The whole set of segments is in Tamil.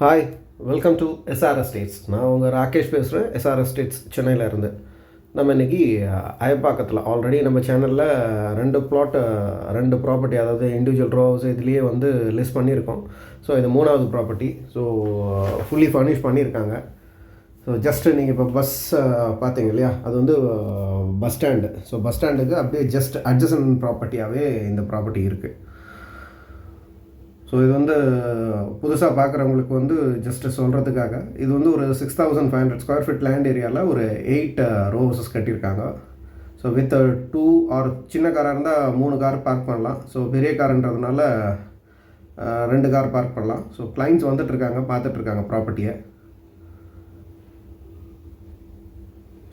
Hi, welcome to SR estates. நான் உங்கள் ராகேஷ் பேசுகிறேன், எஸ்ஆர் எஸ்டேட்ஸ் சென்னையில் இருந்து. நம்ம இன்றைக்கி அயப்பாக்கத்தில் ஆல்ரெடி நம்ம சேனலில் ரெண்டு ப்ராப்பர்ட்டி, அதாவது இண்டிவிஜுவல் ரோ ஹவுஸ் இதுலேயே வந்து லிஸ்ட் பண்ணியிருக்கோம். ஸோ இது மூணாவது ப்ராப்பர்ட்டி. ஸோ ஃபுல்லி ஃபர்னிஷ் பண்ணியிருக்காங்க. ஸோ ஜஸ்ட்டு நீங்கள் இப்போ பஸ் பார்த்தீங்க இல்லையா, அது வந்து பஸ் ஸ்டாண்டு. ஸோ பஸ் ஸ்டாண்டுக்கு அப்படியே ஜஸ்ட் அட்ஜசன்ட் ப்ராப்பர்ட்டியாகவே இந்த ப்ராப்பர்ட்டி இருக்குது. ஸோ இது வந்து புதுசாக பார்க்குறவங்களுக்கு வந்து ஜஸ்ட்டு சொல்கிறதுக்காக, இது வந்து ஒரு 6500 ஸ்கொயர் ஃபீட் லேண்ட் ஏரியாவில் ஒரு 8 ரோ ஹவுசஸ் கட்டியிருக்காங்க. ஸோ வித் 2 ஆர் சின்ன காராக இருந்தால் 3 கார் பார்க் பண்ணலாம். ஸோ பெரிய காருன்றதுனால 2 கார் பார்க் பண்ணலாம். ஸோ கிளைண்ட்ஸ் வந்துட்டுருக்காங்க, பார்த்துட்ருக்காங்க ப்ராப்பர்ட்டியை.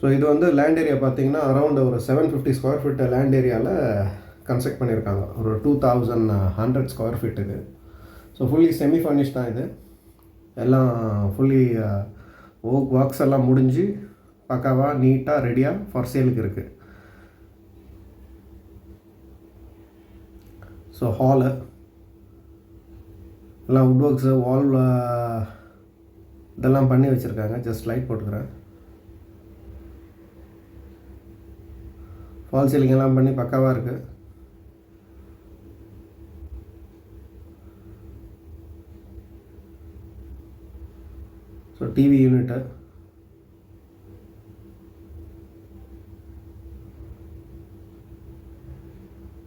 ஸோ இது வந்து லேண்ட் ஏரியா பார்த்திங்கன்னா அரௌண்ட் ஒரு 750 ஸ்கொயர் ஃபீட் லேண்ட் ஏரியாவில் கன்ஸ்ட்ரக்ட் பண்ணியிருக்காங்க. ஒரு 2100 ஸ்கொயர் ஃபீட் இது. ஸோ ஃபுல்லி செமி ஃபர்னிஷ் தான் இது. எல்லாம் ஃபுல்லி ஒர்க்ஸ் எல்லாம் முடிஞ்சு பக்காவாக நீட்டாக ரெடியாக ஃபார் சேலுக்கு இருக்குது. ஸோ ஹாலு எல்லாம் வுட் ஒர்க்ஸு, வால் இதெல்லாம் பண்ணி வச்சுருக்காங்க. ஜஸ்ட் லைட் போட்டுக்கிறேன். ஃபால் சீலிங் எல்லாம் பண்ணி பக்காவாக இருக்குது. So TV unit,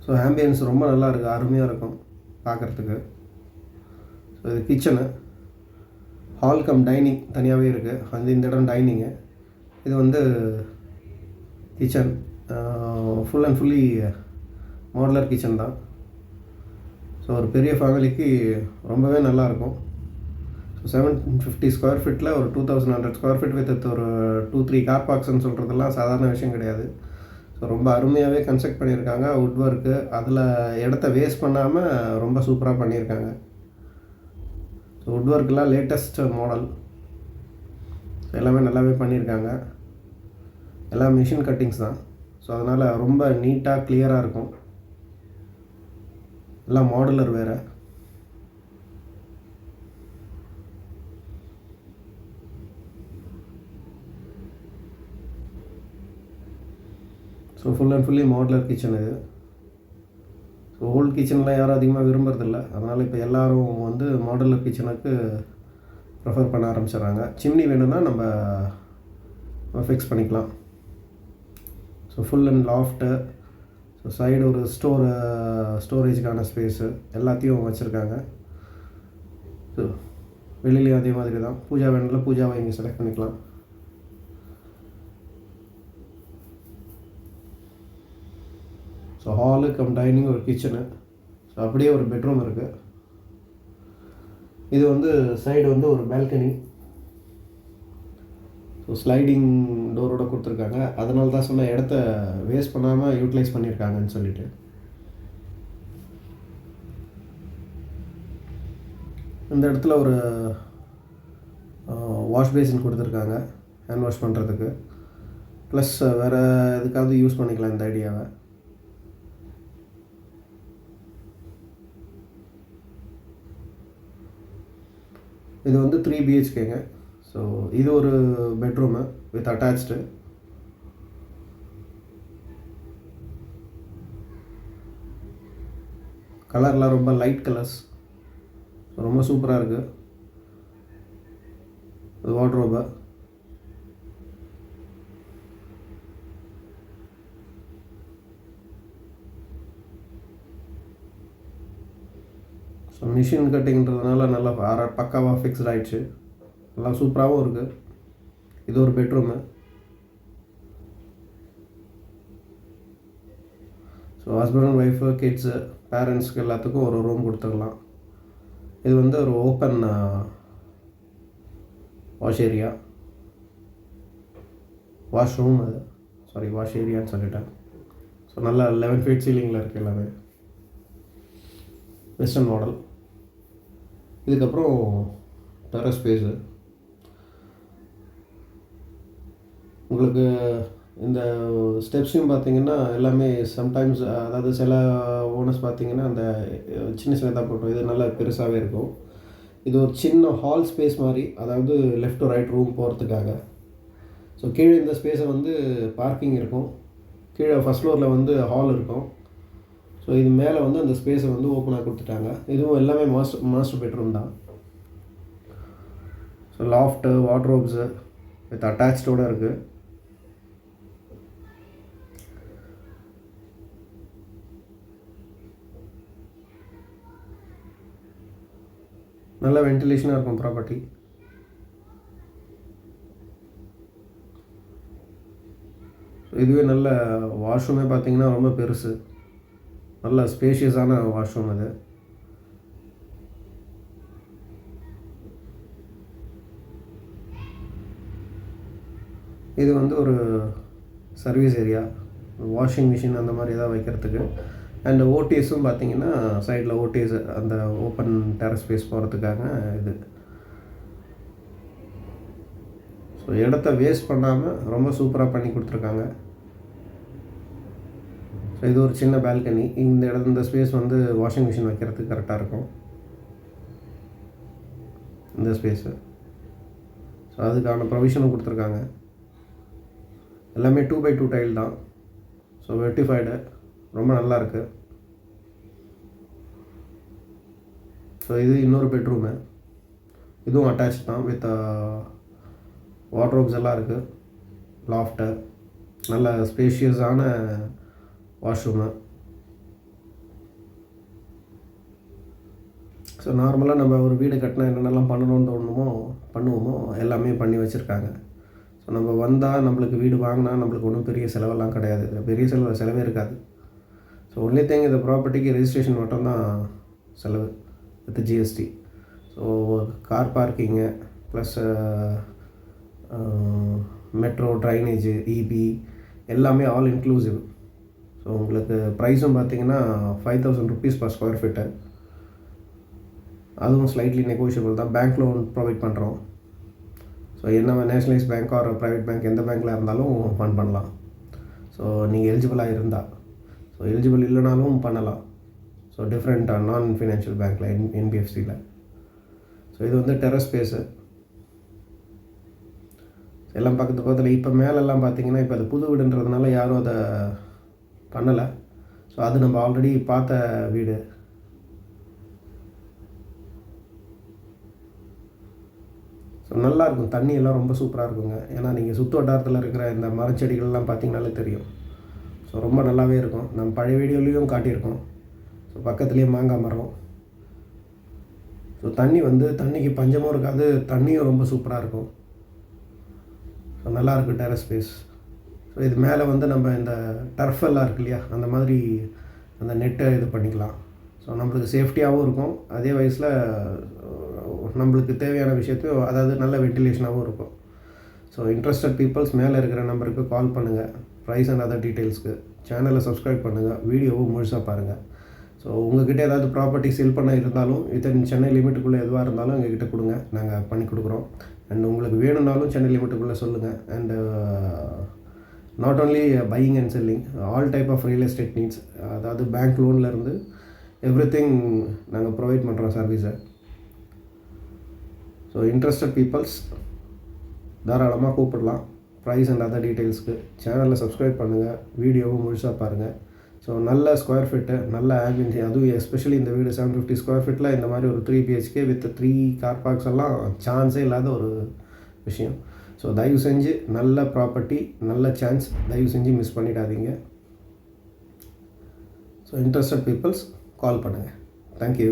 so ambience ரொம்ப நல்லா இருக்குது, அருமையாக இருக்கும் பார்க்குறதுக்கு. ஸோ இது கிச்சனு, ஹால் கம் டைனிங் தனியாகவே இருக்குது. இந்த இடம் டைனிங்கு, இது வந்து kitchen. Full and fully modular kitchen தான். ஸோ ஒரு பெரிய ஃபேமிலிக்கு ரொம்பவே நல்லாயிருக்கும். ஸோ 750 ஸ்கொயர் ஃபீட்டில் ஒரு 2100 ஸ்கொயர் ஃபீட் வித் ஒரு 2-3 கார் பார்க்ஸ்ன்னு சொல்கிறதெல்லாம் சாதாரண விஷயம் கிடையாது. ஸோ ரொம்ப அருமையாகவே கன்ஸ்ட்ரக்ட் பண்ணியிருக்காங்க. வுட் ஒர்க்கு, அதில் இடத்த வேஸ்ட் பண்ணாமல் ரொம்ப சூப்பராக பண்ணியிருக்காங்க. ஸோ வுட் ஒர்க்கெலாம் லேட்டஸ்ட் மாடல், எல்லாமே நல்லாவே பண்ணியிருக்காங்க. எல்லாம் மிஷின் கட்டிங்ஸ் தான். ஸோ அதனால் ரொம்ப நீட்டாக கிளியராக இருக்கும். எல்லாம் மாடுலர் வேறு. So full and fully modular kitchen இது. ஸோ ஓல்டு கிச்சனில் யாரும் அதிகமாக விரும்புறதில்ல. அதனால் இப்போ எல்லோரும் வந்து மாடுலர் கிச்சனுக்கு ப்ரிஃபர் பண்ண ஆரம்பிச்சிடுறாங்க. சிம்னி வேணும்னா நம்ம ஃபிக்ஸ் பண்ணிக்கலாம். So full and loft, so side ஒரு ஸ்டோரேஜுக்கான ஸ்பேஸு எல்லாத்தையும் வச்சுருக்காங்க. ஸோ வெளியிலையும் அதே மாதிரி தான். பூஜா வேணும்ல, பூஜாவை இங்கே செலக்ட் பண்ணிக்கலாம். ஸோ ஹாலு கம் டைனிங், ஒரு கிச்சனு, ஸோ அப்படியே ஒரு பெட்ரூம் இருக்குது. இது வந்து சைடு வந்து ஒரு பால்கனி. ஸோ ஸ்லைடிங் டோரோடு கொடுத்துருக்காங்க. அதனால தான் சொன்ன இடத்த வேஸ்ட் பண்ணாமல் யூட்டிலைஸ் பண்ணியிருக்காங்கன்னு சொல்லிட்டு. இந்த இடத்துல ஒரு வாஷ் பேசின் கொடுத்துருக்காங்க ஹேண்ட் வாஷ் பண்ணுறதுக்கு. ப்ளஸ் வேறு எதுக்காவது யூஸ் பண்ணிக்கலாம் இந்த ஐடியாவை. இது வந்து 3 BHKங்க. ஸோ இது ஒரு பெட்ரூமு வித் அட்டாச்டு. கலர்லாம் ரொம்ப லைட் கலர்ஸ், ரொம்ப சூப்பராக இருக்குது. இது வார்ட்ரோபு. ஸோ மிஷின் கட்டிங்கிறதுனால நல்லா பக்காவாக ஃபிக்ஸ்ட் ஆகிடுச்சு. நல்லா சூப்பராகவும் இருக்குது. இது ஒரு bedroom. So husband and wife, kids, பேரண்ட்ஸ்க்கு எல்லாத்துக்கும் ஒரு ரூம் கொடுத்துக்கலாம். இது வந்து ஒரு ஓப்பன் வாஷ் ஏரியா, வாஷ்ரூம். அது வாஷ் ஏரியான்னு சொல்லிட்டேன். ஸோ நல்லா 11 ஃபீட் சீலிங்கில் இருக்குது எல்லாமே. Western model. இதுக்கப்புறம் டெரஸ் ஸ்பேஸு. உங்களுக்கு இந்த ஸ்டெப்ஸையும் பார்த்தீங்கன்னா எல்லாமே சம்டைம்ஸ், அதாவது சில ஓனர்ஸ் பார்த்தீங்கன்னா அந்த சின்ன சின்னதாக போட்டோம், இது நல்லா பெருசாகவே இருக்கும். இது ஒரு சின்ன ஹால் ஸ்பேஸ் மாதிரி, அதாவது லெஃப்ட் டு ரைட் ரூம் போகிறதுக்காக. ஸோ கீழே இந்த ஸ்பேஸை வந்து பார்க்கிங் இருக்கும், கீழே ஃபஸ்ட் ஃப்ளோரில் வந்து ஹால் இருக்கும். ஸோ இது மேலே வந்து அந்த ஸ்பேஸை வந்து ஓப்பனாக கொடுத்துட்டாங்க. இதுவும் எல்லாமே மாஸ்டர் பெட்ரூம் தான். ஸோ லாஃப்ட்டு, வார்ட்ரோப்ஸு வித் அட்டாச்சோடு இருக்குது. நல்ல வென்டிலேஷனாக இருக்கும் ப்ராப்பர்ட்டி. இதுவே நல்ல வாஷ்ரூமே பார்த்தீங்கன்னா ரொம்ப பெருசு, நல்ல ஸ்பேஷியஸான வாஷ்ரூம் அது. இது வந்து ஒரு சர்வீஸ் ஏரியா, வாஷிங் மிஷின் அந்த மாதிரி எதாவது வைக்கிறதுக்கு. அண்ட் ஓடிஎஸும் பார்த்தீங்கன்னா சைடில் ஓடிஎஸ் அந்த ஓப்பன் டெரஸ் ஸ்பேஸ் போகிறதுக்காக இது. ஸோ இடத்த வேஸ்ட் பண்ணாமல் ரொம்ப சூப்பராக பண்ணி கொடுத்துருக்காங்க. ஸோ இது ஒரு சின்ன பால்கனி. இந்த ஸ்பேஸ் வந்து வாஷிங் மிஷின் வைக்கிறதுக்கு கரெக்டாக இருக்கும், இந்த ஸ்பேஸு. ஸோ அதுக்கான ப்ரொவிஷனும் கொடுத்துருக்காங்க. எல்லாமே 2x2 டைல் தான். ஸோ வெர்டிஃபைடு, ரொம்ப நல்லாயிருக்கு. ஸோ இது இன்னொரு பெட்ரூமு, இதுவும் அட்டாச் தான் வித் வார்ட்ரோப்ஸ் எல்லாம் இருக்குது. லாஃப்ட்டு, நல்ல ஸ்பேஷியஸான வாஷ்ரூமு. ஸோ நார்மலாக நம்ம ஒரு வீடு கட்டினா என்னென்னலாம் பண்ணணும்னு பண்ணுவோமோ எல்லாமே பண்ணி வச்சுருக்காங்க. ஸோ நம்ம வந்தால் நம்மளுக்கு வீடு வாங்கினா நம்மளுக்கு ஒன்றும் பெரிய செலவெல்லாம் கிடையாது, பெரிய செலவே இருக்காது. ஸோ ஒன்லி திங் இந்த ப்ராப்பர்ட்டிக்கு ரெஜிஸ்ட்ரேஷன் மட்டும்தான் செலவு with GST. So car parking plus metro, drainage, EB எல்லாமே ஆல் இன்க்ளூசிவ். ஸோ உங்களுக்கு ப்ரைஸும் பார்த்தீங்கன்னா 5000 rupees per square feet. அதுவும் ஸ்லைட்லி நெகோஷியபிள் தான். பேங்க் லோன் ப்ரொவைட் பண்ணுறோம். ஸோ என்ன nationalise bank R private bank எந்த பேங்க்கில் இருந்தாலும் ஃபண்ட் பண்ணலாம். ஸோ நீங்கள் எலிஜிபிளாக இருந்தால். ஸோ எலிஜிபிள் இல்லைனாலும் பண்ணலாம். ஸோ டிஃப்ரெண்ட்டாக நான் ஃபினான்ஷியல் பேங்க்கில் என்பிஎஃப்சியில். ஸோ இது வந்து டெரஸ் ஸ்பேஸு எல்லாம் பக்கத்தில். இப்போ மேலெல்லாம் பார்த்தீங்கன்னா இப்போ அது புது வீடுன்றதுனால யாரும் அதை பண்ணலை. ஸோ அது நம்ம ஆல்ரெடி பார்த்த வீடு. ஸோ நல்லாயிருக்கும், தண்ணி எல்லாம் ரொம்ப சூப்பராக இருக்குங்க. ஏன்னா நீங்கள் சுற்று வட்டாரத்தில் இருக்கிற இந்த மரச்செடிகள்லாம் பார்த்தீங்கனாலே தெரியும். ஸோ ரொம்ப நல்லாவே இருக்கும். நம்ம பழைய வீடியோலையும் காட்டியிருக்கோம். ஸோ பக்கத்துலேயே மாங்காய் மரம். ஸோ தண்ணிக்கு பஞ்சமும் இருக்காது, தண்ணியும் ரொம்ப சூப்பராக இருக்கும். ஸோ நல்லாயிருக்கு டெரஸ் ஸ்பேஸ். ஸோ இது மேலே வந்து நம்ம இந்த டர்ஃபெல்லாம் இருக்கு இல்லையா, அந்த மாதிரி அந்த நெட்டை இது பண்ணிக்கலாம். ஸோ நம்மளுக்கு சேஃப்டியாகவும் இருக்கும், அதே வயசில் நம்மளுக்கு தேவையான விஷயத்தையும், அதாவது நல்ல வென்டிலேஷனாகவும் இருக்கும். ஸோ இன்ட்ரெஸ்டட் பீப்புள்ஸ் மேலே இருக்கிற நம்பருக்கு கால் பண்ணுங்கள். ப்ரைஸ் அண்ட் அதர் டீட்டெயில்ஸ்க்கு சேனலை சப்ஸ்கிரைப் பண்ணுங்கள், வீடியோவும் முழுசாக பாருங்கள். ஸோ உங்கள்கிட்ட ஏதாவது ப்ராப்பர்ட்டி சேல் பண்ண இருந்தாலும் சென்னை லிமிட்டுக்குள்ளே எதுவாக இருந்தாலும் எங்ககிட்ட கொடுங்க, நாங்கள் பண்ணி கொடுக்குறோம். அண்ட் உங்களுக்கு வேணும்னாலும் சென்னை லிமிட்டுக்குள்ளே சொல்லுங்கள். And not only buying and selling, all type of real estate needs, அதாவது பேங்க் லோன்லேருந்து எவ்ரிதிங் நாங்கள் ப்ரொவைட் பண்ணுறோம் சர்வீஸை. ஸோ இன்ட்ரெஸ்டட் பீப்புள்ஸ் தாராளமாக கூப்பிடலாம். ப்ரைஸ் அண்ட் அதர் டீட்டெயில்ஸ்க்கு சேனலை சப்ஸ்கிரைப் பண்ணுங்கள், வீடியோவும் முழுசாக பாருங்கள். ஸோ நல்ல ஸ்கொயர் ஃபீட்டு, நல்ல ஆம்பியன்ஸ், அதுவும் எஸ்பெஷலி இந்த வீடு 750 ஸ்கொயர் ஃபீட்டில் இந்த மாதிரி ஒரு 3 BHK வித் 3 கார் பார்க்ஸ் எல்லாம் சான்ஸே இல்லாத ஒரு விஷயம். ஸோ தயவு செஞ்சு நல்ல ப்ராப்பர்ட்டி, நல்ல சான்ஸ், தயவு செஞ்சு மிஸ் பண்ணிடாதீங்க. ஸோ இன்ட்ரெஸ்டட் பீப்புள்ஸ் கால் பண்ணுங்கள். தேங்க்யூ.